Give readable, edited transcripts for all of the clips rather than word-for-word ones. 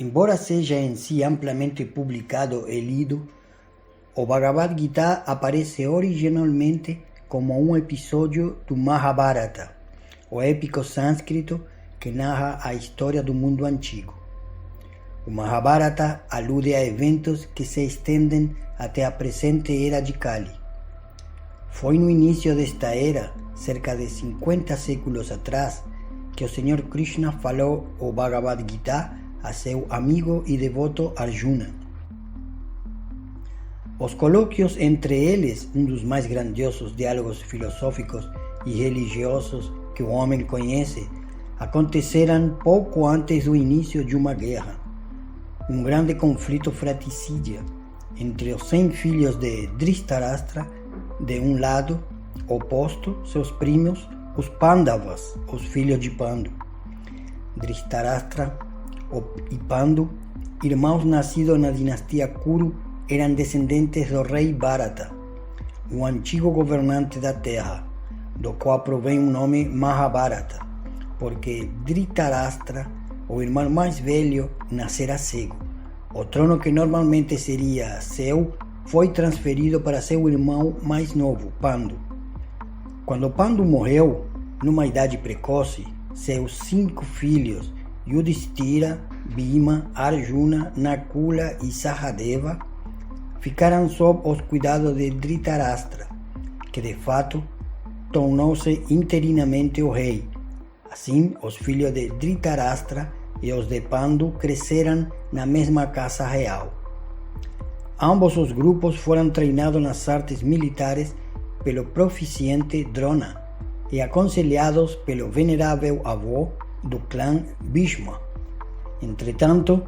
Embora seja em si amplamente publicado e lido, o Bhagavad Gita aparece originalmente como um episódio do Mahabharata, o épico sânscrito que narra a história do mundo antigo. O Mahabharata alude a eventos que se estendem até a presente era de Kali. Foi no início desta era, cerca de 50 séculos atrás, que o Senhor Krishna falou o Bhagavad Gita a seu amigo e devoto Arjuna. Os colóquios entre eles, um dos mais grandiosos diálogos filosóficos e religiosos que o homem conhece, aconteceram pouco antes do início de uma guerra, um grande conflito fratricida entre os 100 filhos de Dhritarashtra, de um lado, oposto, seus primos, os Pandavas, os filhos de Pandu. Dhritarashtra e Pandu, irmãos nascidos na dinastia Kuru, eram descendentes do rei Bharata, um antigo governante da terra, do qual provém o nome Mahabharata, porque Dhritarashtra, o irmão mais velho, nascera cego. O trono que normalmente seria seu foi transferido para seu irmão mais novo, Pandu. Quando Pandu morreu, numa idade precoce, seus 5 filhos, Yudhishthira, Bhima, Arjuna, Nakula e Sahadeva, ficaram sob os cuidados de Dhritarashtra, que de fato tornou-se interinamente o rei. Assim, os filhos de Dhritarashtra e os de Pandu cresceram na mesma casa real. Ambos os grupos foram treinados nas artes militares pelo proficiente Drona e aconselhados pelo venerável avô do clã Bhishma. Entretanto,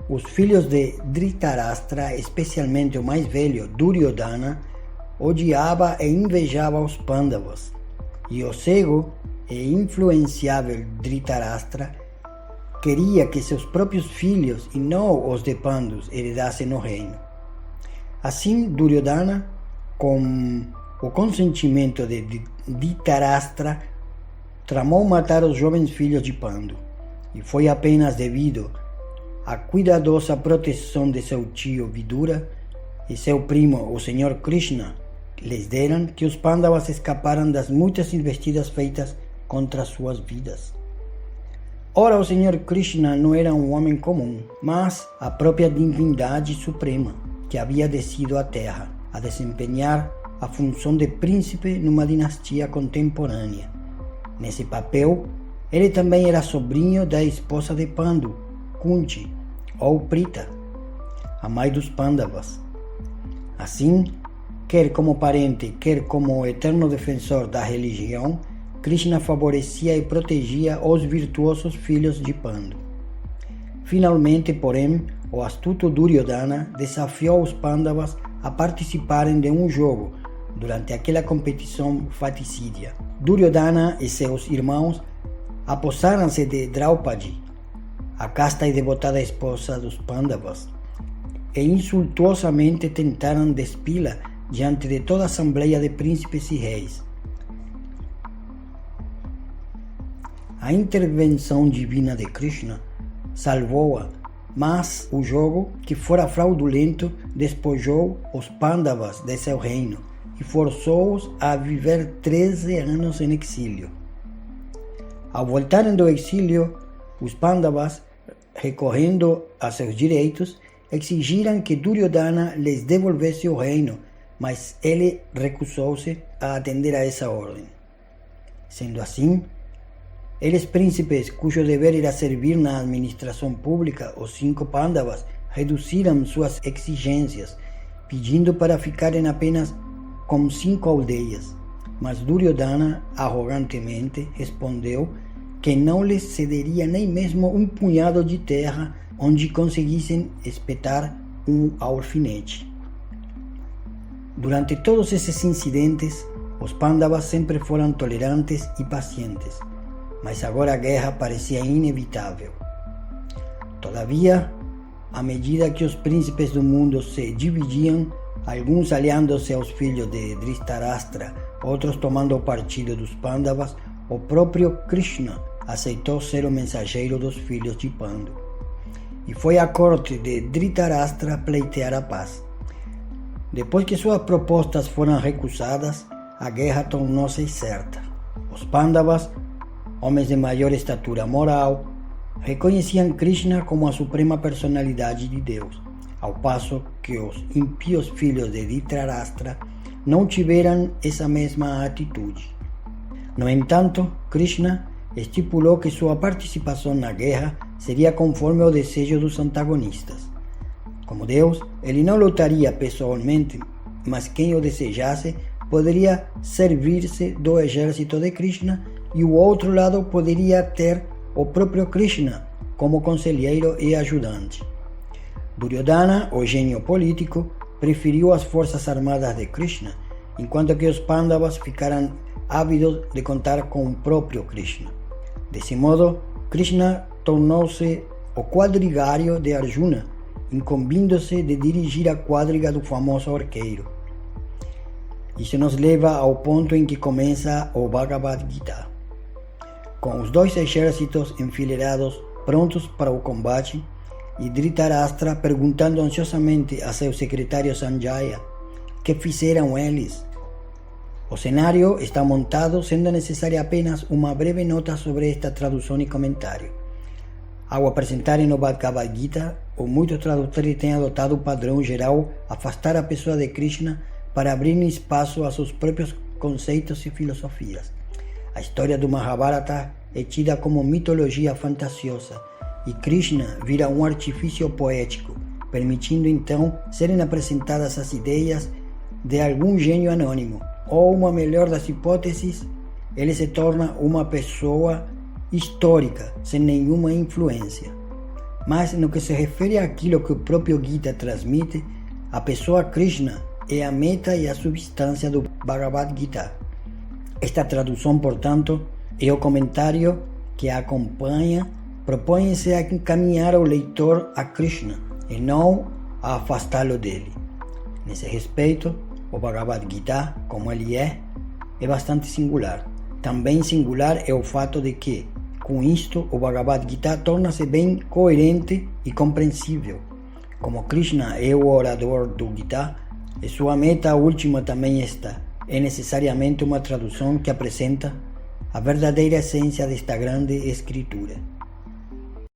os filhos de Dhritarashtra, especialmente o mais velho, Duryodhana, odiava e invejava os Pandavas, e o cego e influenciável Dhritarashtra queria que seus próprios filhos e não os de Pandus heredassem o reino. Assim, Duryodhana, com o consentimento de Dhritarashtra, tramou matar os jovens filhos de Pandu, e foi apenas devido à cuidadosa proteção de seu tio Vidura e seu primo, o Senhor Krishna, lhes deram que os Pandavas escaparam das muitas investidas feitas contra suas vidas. Ora, o Senhor Krishna não era um homem comum, mas a própria divindade suprema, que havia descido à Terra a desempenhar a função de príncipe numa dinastia contemporânea. Nesse papel, ele também era sobrinho da esposa de Pandu, Kunti, ou Prita, a mãe dos Pandavas. Assim, quer como parente, quer como o eterno defensor da religião, Krishna favorecia e protegia os virtuosos filhos de Pandu. Finalmente, porém, o astuto Duryodhana desafiou os Pandavas a participarem de um jogo durante aquela competição faticídia. Duryodhana e seus irmãos apossaram-se de Draupadi, a casta e devotada esposa dos Pandavas, e insultuosamente tentaram despi-la diante de toda a assembleia de príncipes e reis. A intervenção divina de Krishna salvou-a, mas o jogo, que fora fraudulento, despojou os Pandavas de seu reino e forçou-os a viver 13 anos em exílio. Ao voltarem do exílio, os Pandavas, recorrendo a seus direitos, exigiram que Duryodhana lhes devolvesse o reino, mas ele recusou-se a atender a essa ordem. Sendo assim, eles príncipes, cujo dever era servir na administração pública, os 5 Pandavas, reduziram suas exigências, pedindo para ficarem apenas com 5 aldeias. Mas Duryodhana, arrogantemente, respondeu que não lhes cederia nem mesmo um punhado de terra onde conseguissem espetar um alfinete. Durante todos esses incidentes, os Pandavas sempre foram tolerantes e pacientes, mas agora a guerra parecia inevitável. Todavia, à medida que os príncipes do mundo se dividiam, alguns aliando-se aos filhos de Dhritarashtra, outros tomando o partido dos Pandavas, o próprio Krishna aceitou ser o mensageiro dos filhos de Pandu. e foi à corte de Dhritarashtra pleitear a paz. Depois que suas propostas foram recusadas, a guerra tornou-se certa. Os Pandavas, homens de maior estatura moral, reconheciam Krishna como a suprema personalidade de Deus, ao passo que os impíos filhos de Dhritarashtra não tiveram essa mesma atitude. No entanto, Krishna estipulou que sua participação na guerra seria conforme o desejo dos antagonistas. Como Deus, ele não lutaria pessoalmente, mas quem o desejasse poderia servir-se do exército de Krishna e o outro lado poderia ter o próprio Krishna como conselheiro e ajudante. Duryodhana, o gênio político, preferiu as forças armadas de Krishna, enquanto que os Pandavas ficaram ávidos de contar com o próprio Krishna. Desse modo, Krishna tornou-se o quadrigário de Arjuna, incumbindo-se de dirigir a quadriga do famoso arqueiro. Isso nos leva ao ponto em que começa o Bhagavad Gita. Com os dois exércitos enfileirados, prontos para o combate, e Dhritarashtra perguntando ansiosamente a seu secretário Sanjaya que fizeram eles. O cenário está montado, sendo necessária apenas uma breve nota sobre esta tradução e comentário. Ao apresentarem o Bhagavad Gita, muitos tradutores têm adotado o padrão geral afastar a pessoa de Krishna para abrir espaço a seus próprios conceitos e filosofias. A história do Mahabharata é tida como mitologia fantasiosa e Krishna vira um artifício poético, permitindo então serem apresentadas as ideias de algum gênio anônimo, ou, uma melhor das hipóteses, ele se torna uma pessoa histórica, sem nenhuma influência. Mas no que se refere àquilo que o próprio Gita transmite, a pessoa Krishna é a meta e a substância do Bhagavad Gita. Esta tradução, portanto, e o comentário que a acompanha propõem-se a encaminhar o leitor a Krishna e não a afastá-lo dele. Nesse respeito, o Bhagavad Gita, como ele é bastante singular. Também singular é o fato de que, com isto, o Bhagavad Gita torna-se bem coerente e compreensível. Como Krishna é o orador do Gita, e sua meta última também está, é necessariamente uma tradução que apresenta a verdadeira essência desta grande escritura.